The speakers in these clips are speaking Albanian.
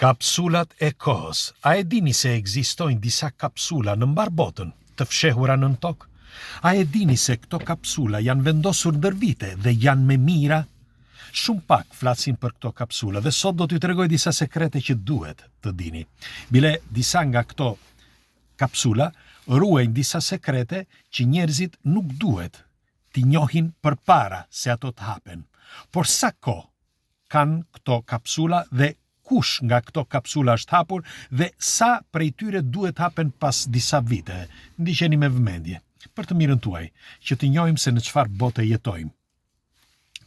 Kapsulat e kohës. A e dini se ekzistojnë disa kapsula në mbar botën, të fshehura nën tokë? A e dini se këto kapsula janë vendosur ndër vite dhe janë me mira? Shumë pak flasin për këto kapsula dhe sot do t'ju tregoj disa sekrete që duhet të dini. Bile disa nga këto kapsula ruajnë disa sekrete që njerëzit nuk duhet t'i njohin përpara se ato të hapen. Por sa kohë kanë këto kapsula dhe kush nga këto kapsula është hapur dhe sa prej tyre duhet hapen pas disa vite. Ndiqeni me vëmendje, për të mirën tuaj, që të njohim se në çfarë bote jetojmë.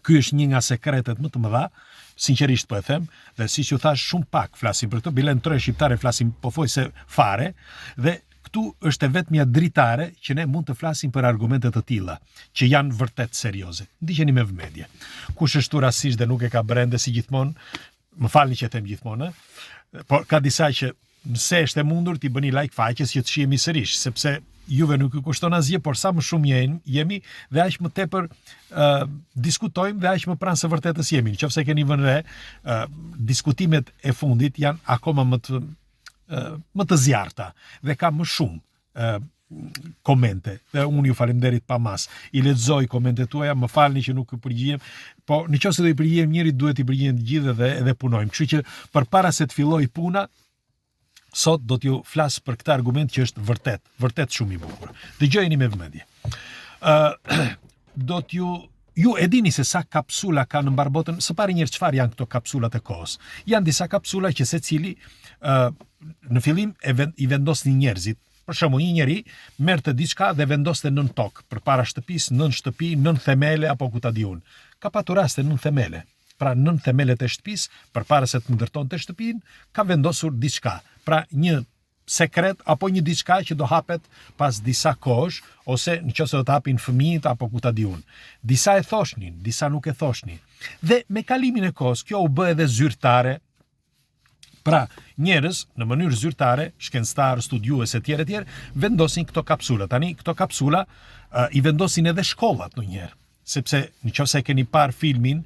Ky është një nga sekretet më të mëdha, sinqerisht po e them, dhe siç ju thash shumë pak flasim për këtë, bile në tre shqiptare flasim pothuajse fare, dhe këtu është e vetmja dritare që ne mund të flasim për argumente të tilla, që janë vërtet serioze. Ndiqeni me vëmendje. Kush është rastisht dhe nuk e ka brende si gjithmonë, më falni që e them gjithmonë, por ka disa që nëse është e mundur t'i bëni like faqes që të shihemi sërish, sepse juve nuk ju kushton asgjë, por sa më shumë jemi dhe aq më tepër diskutojmë dhe aq më pranë së vërtetës jemi. Nëse keni vënë re, diskutimet e fundit janë akoma më të zjarrta dhe ka më shumë komente dhe unë ju falenderit pa mas. I lexoj komentet tuaja, më falni që nuk përgjigjem, po nëse do i përgjigjem njëri duhet i përgjigjem të gjithë dhe punojmë. Kështu që përpara se të filloj puna, sot do t'ju flas për këtë argument që është vërtet shumë i bukur. Dëgjojeni me vëmendje. Ju e dini se sa kapsula ka në mbar botën? Së pari njërë çfarë janë këto kapsulat e kohës? Janë disa kapsula që secili në fillim i vendosnin njerëzit. Për shembull, një njeri merrte diçka dhe vendoste nën tokë, përpara shtëpisë, nën shtëpi, nën themele apo ku ta di unë. Ka patur raste nën themele. Pra nën themelet e shtëpisë, përpara se të ndërtonte shtëpinë, ka vendosur diçka. Pra një sekret apo një diçka që do hapet pas disa kohësh, ose nëse do të hapin fëmijët apo ku ta di unë. Disa e thoshnin, disa nuk e thoshnin. Dhe me kalimin e kohës kjo u bë edhe zyrtare. Pra, njerëz në mënyrë zyrtare, shkencëtar, studiues e tjerë, vendosin këto kapsula. Tani këto kapsula i vendosin edhe shkollat ndonjëherë, sepse nëse keni parë filmin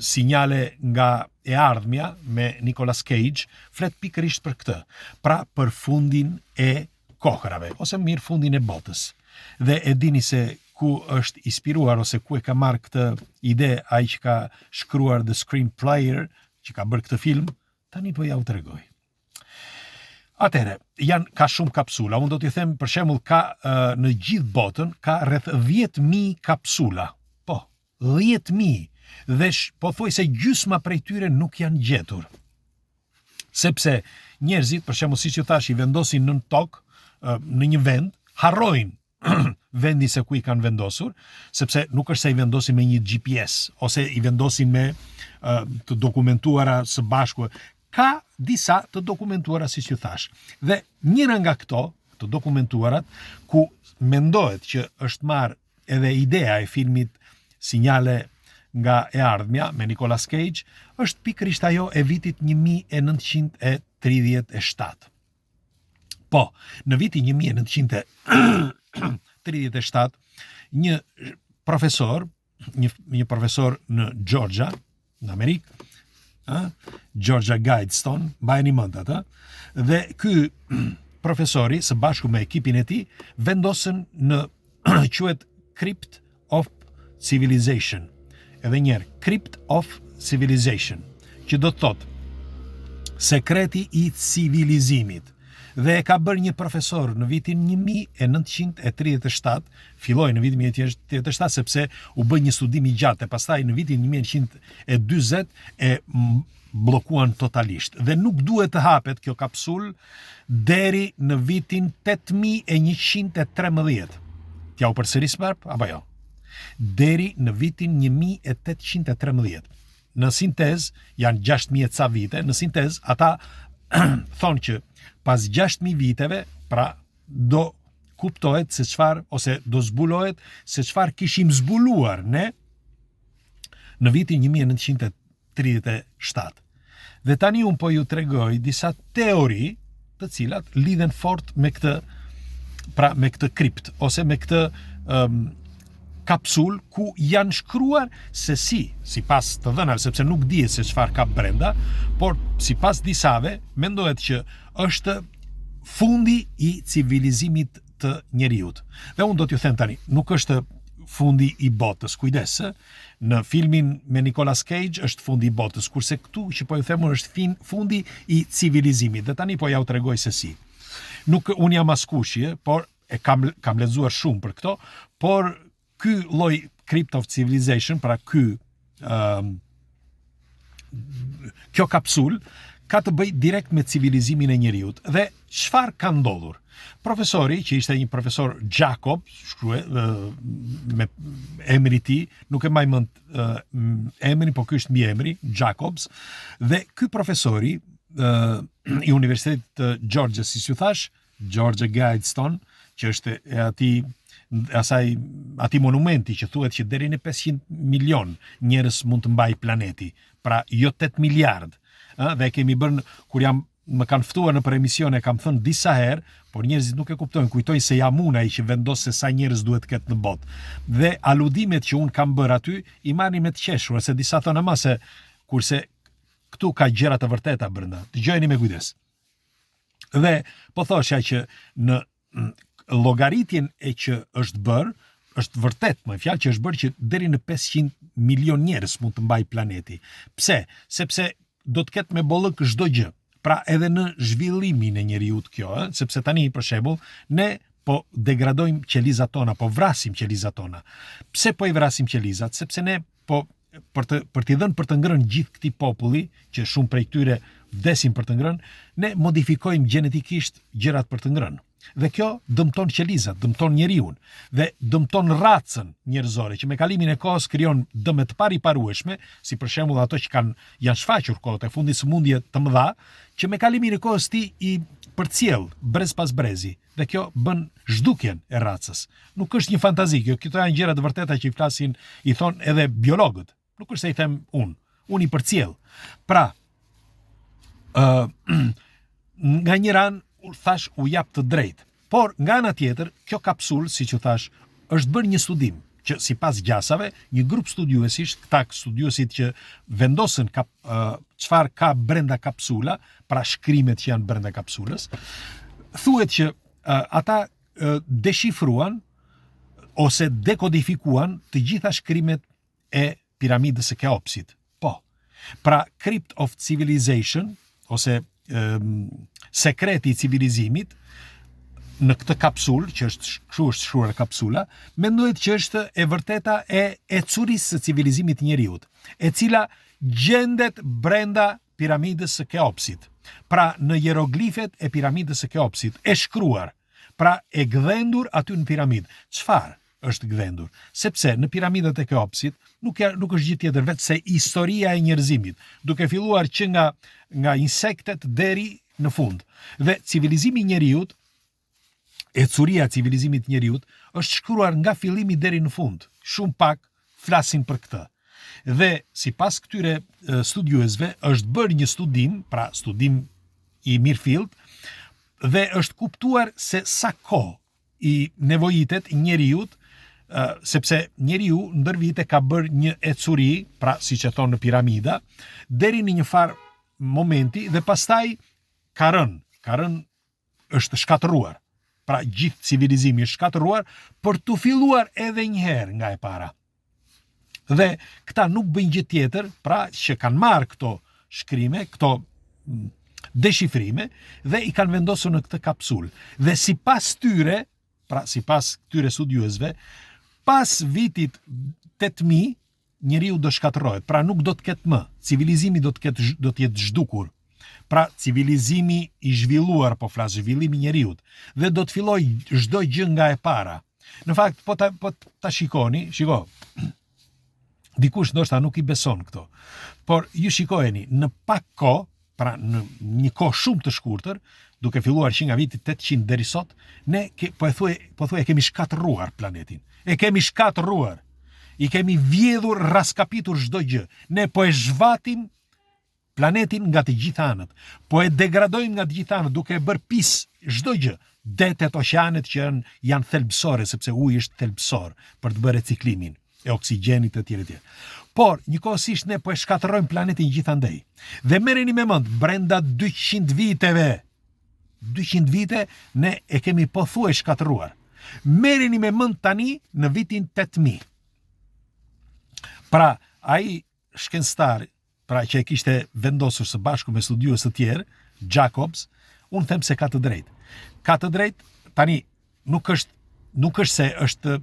Sinjale nga e ardhmja me Nicolas Cage, flet pikërisht për këtë. Pra, për fundin e kohërave, ose mirë fundin e botës. Dhe e dini se ku është inspiruar ose ku e ka marrë këtë ide ai që ka shkruar The Screenplayer, që ka bërë këtë film. Tani po ja u tregoj. Atëherë, ka shumë kapsula. Unë do t'ju them, për shembull, ka në gjithë botën ka rreth 10.000 kapsula. Po, 10.000. Dhe pothuajse gjysma prej tyre nuk janë gjetur. Sepse njerëzit, për shembull, siç ju thash, i vendosin nën tokë në një vend, harrojnë vendin se ku i kanë vendosur, sepse nuk është se i vendosin me një GPS ose i vendosin me të dokumentuara së bashku. Ka disa të dokumentuara, siç ju thash. Dhe njëra nga këto, të dokumentuarat, ku mendohet që është marrë edhe ideja e filmit Sinjale nga e ardhmja me Nicolas Cage, është pikërisht ajo e vitit 1937. Po, në vitin 1937, një profesor në Georgia, në Amerikë, Georgia Guidestone, mbajeni mend atë, dhe ky profesori së bashku me ekipin e tij vendosën në quhet Crypt of Civilization. Edhe njerë, Crypt of Civilization, që do të thotë sekreti i civilizimit. Dhe e ka bërë një profesor në vitin 1937, filloi në vitin 1937 sepse u bë një studim i gjatë, e pastaj në vitin 1940 e bllokuan totalisht. Dhe nuk duhet të hapet kjo kapsul deri në vitin 8113. T'ja u përsëris prap apo jo? Deri në vitin 1813. Në sintez, janë 6.000 ca vite, në sintez, ata thonë që pas 6.000 viteve, pra do kuptohet se çfarë, ose do zbulohet se çfarë kishim zbuluar ne në vitin 1937. Dhe tani unë po ju tregoj disa teori të cilat lidhen fort me këtë, pra me këtë kript, ose me këtë kapsul ku janë shkruar se sipas të dhënave, sepse nuk dihet se çfarë ka brenda, por sipas disave mendohet që është fundi i civilizimit të njeriut. Dhe unë do t'ju them tani, nuk është fundi i botës, kujdes, në filmin me Nicolas Cage është fundi i botës, kurse këtu që po ju them është fundi i civilizimit. Dhe tani po ja u tregoj se si. Nuk unë jam askushi, por e kam lexuar shumë për këto, por ky lloj Crypt of Civilization, pra kjo kapsul ka të bëj direkt me civilizimin e njeriut. Dhe çfarë ka ndodhur? Profesori, që ishte një profesor Jacob, me emri i tij, nuk e mbaj mend emrin, por ky është mbiemri, Jacobs, dhe ky profesori i Universitetit të Georgia, si ju thash, Georgia Guidestone, që është ati monumenti që thuhet që deri në 500 milion njerëz mund të mbaj planeti, pra jo 8 miliard. Dhe kemi bërë, kur më kanë ftuar në për emisione, kam thënë disa herë, por njerëzit nuk e kuptojnë, kujtojnë se jam unë ai që vendos se sa njerëz duhet ketë në botë. Dhe aludimet që unë kam bërë aty i marrin me të qeshur, se disa thonë ama se kurse këtu ka gjëra të vërteta brenda. Dëgjojeni me kujdes. Dhe po thosha që në llogaritjen e që është bërë, është vërtet, më fjalë që është bërë që deri në 500 milion njerëz mund të mbaj planeti. Pse? Sepse do të ketë me bollëk çdo gjë. Pra edhe në zhvillimin e njeriut kjo, sepse tani për shembull ne po degradojmë qelizat tona, po vrasim qelizat tona. Pse po i vrasim qelizat? Sepse ne po për t'i dhënë për të ngrënë gjithë këtij populli, që shumë prej tyre vdesin për të ngrënë, ne modifikojmë gjenetikisht gjërat për të ngrënë. Dhe kjo dëmton qelizat, dëmton njeriun dhe dëmton racën njerëzore, që me kalimin e kohës krijon dëme të pariparueshme, si për shembull ato që janë shfaqur kohët e fundit sëmundje të mëdha, që me kalimin e kohës i përcjell brez pas brezi, dhe kjo bën zhdukjen e racës. Nuk është një fantazi, këto janë gjëra të vërteta që i thon edhe biologët. Nuk është se i them unë i përcjell. Pra, nga një ran thash u jap të drejtë. Por nga ana tjetër, kjo kapsul, siç u thash, është bërë një studim që sipas gjasave, një grup studiuesish, këta studiuesit që vendosën çfarë ka brenda kapsula, pra shkrimet që janë brenda kapsulës, thuhet që ata deshifruan ose dekodifikuan të gjitha shkrimet e piramidës së Keopsit. Po. Pra Crypt of Civilization ose sekreti i civilizimit në këtë kapsul, që është shkruar kapsula, mendohet që është e vërteta e ecurisë së civilizimit të njeriut, e cila gjendet brenda piramidës së Keopsit. Pra në hieroglifet e piramidës së Keopsit, e shkruar, pra e gdhendur aty në piramidë. Çfarë është gdhendur? Sepse në piramidat e Keopsit nuk është gjë tjetër vetë se historia e njerëzimit, duke filluar që nga insektet deri në fund. Dhe civilizimi i njeriut, ecuria e civilizimit të njeriut, është shkruar nga fillimi deri në fund. Shumë pak flasin për këtë. Dhe sipas këtyre studiuesve është bërë një studim, pra studim i mirëfillt, dhe është kuptuar se sa kohë i nevojitet njeriut, sepse njeriu ndër vite ka bërë një ecuri, pra siç e thonë në piramida, deri në një farë momenti dhe pastaj ka rënë është shkatëruar. Pra gjithë civilizimi është shkatëruar për të filluar edhe një herë nga e para. Dhe këta nuk bëjnë gjë tjetër, pra që kanë marrë këto shkrime, këto deshifrime dhe i kanë vendosur në këtë kapsul. Dhe sipas tyre, pra sipas këtyre studiuesve, pas vitit 8000 njeriu do shkatërrohet, pra nuk do të ketë më, civilizimi do të jetë zhdukur. Pra civilizimi i zhvilluar, po flas zhvillimi i njeriut, dhe do të fillojë çdo gjë nga e para. Në fakt, po ta shikoni, dikush ndoshta nuk i beson këto, por ju shikojeni, në pak kohë, pra në një kohë shumë të shkurtër, duke filluar që nga viti 800 deri sot, ne po thuaj kemi shkatëruar planetin. E kemi shkatëruar. I kemi vjedhur, raskapitur çdo gjë. Ne po e zhvatim planetin nga të gjithë anët, po e degradojmë nga të gjithë anët duke e bërë pis çdo gjë. Detet, oqeanet që janë thelbësore, sepse uji është thelbësor për të bërë reciklimin e oksigjenit e tjerë. Por, njëkohësisht ne po e shkatërrojmë planetin gjithandej. Dhe merreni me mend, brenda 200 vite ne e kemi pothuaj shkatërruar. Merreni me mend tani në vitin 8000. Pra, ai shkencëtar, pra që e kishte vendosur së bashku me studiues të tjerë, Jacobs, unë them se ka të drejtë. Ka të drejtë, tani nuk është se është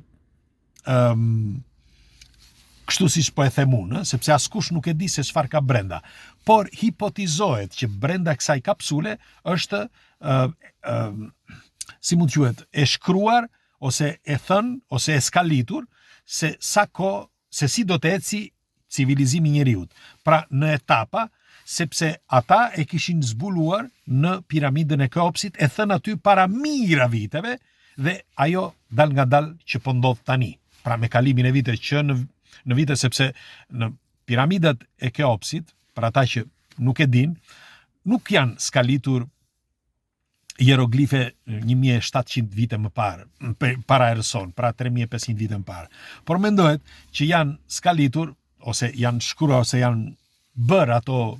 kështu siç po e them unë, sepse askush nuk e di se çfarë ka brenda. Por hipotizohet që brenda kësaj kapsule është si mund quhet, e shkruar ose e thënë ose e skalitur se se si do të eci civilizimi i njerëzit. Pra në etapa, sepse ata e kishin zbuluar në piramidën e Keopsit, e thënë aty para mijëra viteve dhe ajo dal nga dal që po ndodh tani. Pra me kalimin e viteve që në vite, sepse në piramidat e Keopsit, për ata që nuk e din, nuk janë skalitur hieroglife 1700 vite më parë, para erëson, pra 3500 vite më parë. Por mendohet që janë skalitur, ose janë shkruar, ose janë bërë ato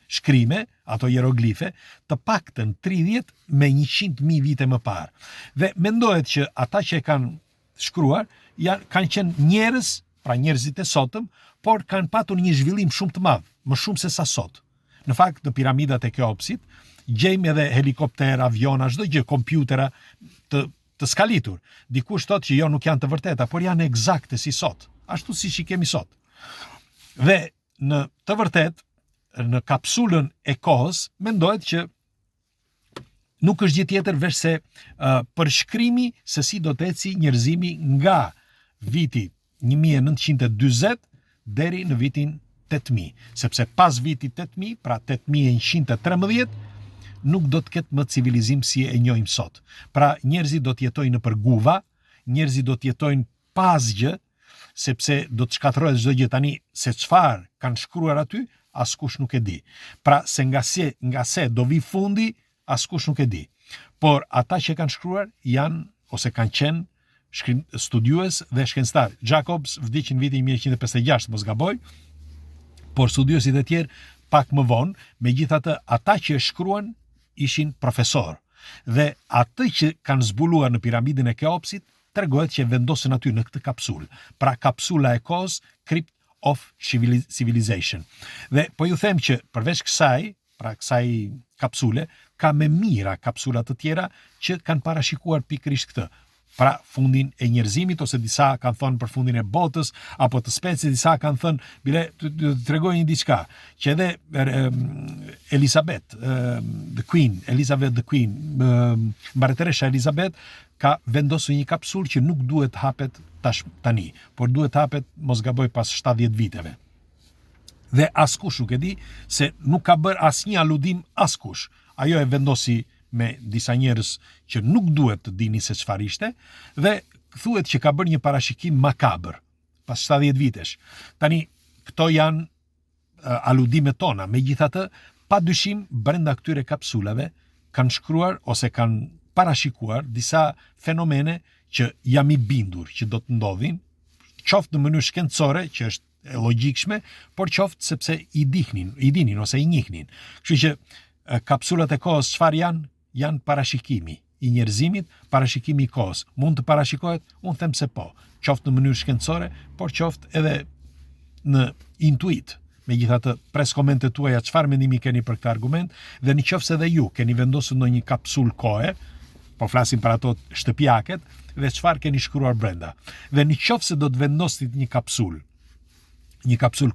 shkrime, ato hieroglife, të paktën 30 me 100.000 vite më parë. Dhe mendohet që ata që e kanë shkruar, kanë qenë njerëz, pra njerëzit e sotëm, por kanë patur një zhvillim shumë të madh, më shumë se sa sot. Në fakt, në piramidat e Keopsit, gjejmë edhe helikopter, aviona, çdo gjë, kompjutera të skalitur. Dikush thotë që jo, nuk janë të vërteta, por janë eksakte si sot, ashtu siç i kemi sot. Dhe në të vërtet, në kapsulën e kohës, mendohet që nuk është gjë tjetër veç se përshkrimi se si do të eci njerëzimi nga viti 1940 deri në vitin 8000, sepse pas vitit 8000, pra 8113, nuk do të ketë më civilizim si e njohim sot. Pra njerëzit do të jetojnë nëpër guva, njerëzit do të jetojnë pa asgjë, sepse do të shkatërrohet çdo gjë. Tani se çfarë kanë shkruar aty, askush nuk e di. Pra se nga se do vi fundi, askush nuk e di. Por ata që kanë shkruar janë ose kanë qenë studiues dhe shkencëtar. Jacobs vdiq në vitin 1156, mos gaboj, por studiuesit e tjerë pak më vonë, megjithatë ata që e shkruan ishin profesor. Dhe atë që kanë zbuluar në piramidën e Keopsit, tregohet që vendosën aty në këtë kapsulë. Pra kapsula e kohës, Crypt of Civilization. Dhe po ju them që përveç kësaj, pra kësaj kapsule, ka me mira kapsula të tjera që kanë parashikuar pikërisht këtë. Pra fundin e njerëzimit, ose disa kanë thënë për fundin e botës, apo të specisë, disa kanë thënë, bile të tregoj një diçka, që edhe Elizabeth the Queen, mbretëresha Elizabeth, ka vendosur një kapsulë që nuk duhet hapet tani, por duhet hapet, mos gaboj, pas 70 viteve. Dhe askush nuk e di, se nuk ka bërë asnjë aludim askush. Ajo e vendosi me disa njerëz që nuk duhet të dini se çfarë ishte, dhe thuhet që ka bërë një parashikim makabër pas 70 vitesh. Tani, këto janë aludimet tona, megjithatë, padyshim brenda këtyre kapsulave kanë shkruar ose kanë parashikuar disa fenomene që jam i bindur që do të ndodhin, qoftë në mënyrë shkencore, që është e logjikshme, por qoftë sepse i dinin ose i njihnin. Kështu që kapsulat e kohës çfarë janë? Janë parashikimi i njerëzimit, parashikimi i kohës. Mund të parashikohet? Unë them se po, qoftë në mënyrë shkencore, por qoftë edhe në intuit. Megjithatë, pres komentet tuaja çfarë mendimi keni për këtë argument, dhe nëse edhe ju keni vendosur ndonjë kapsul kohe, po flasim për ato shtëpiaket, dhe çfarë keni shkruar brenda. Dhe nëse do të vendosnit një kapsul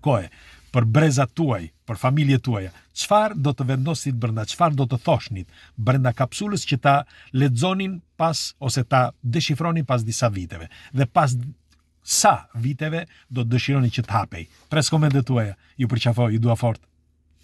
kohe për brezat tuaj, për familjet tuaja, çfarë do të vendosnit brenda, çfarë do të thoshnit brenda kapsulës që ta lexonin pas ose ta deshifronin pas disa viteve, dhe pas sa viteve do të dëshironi që të hapej. Pres komentet tuaja, ju përqafoj, ju dua fort.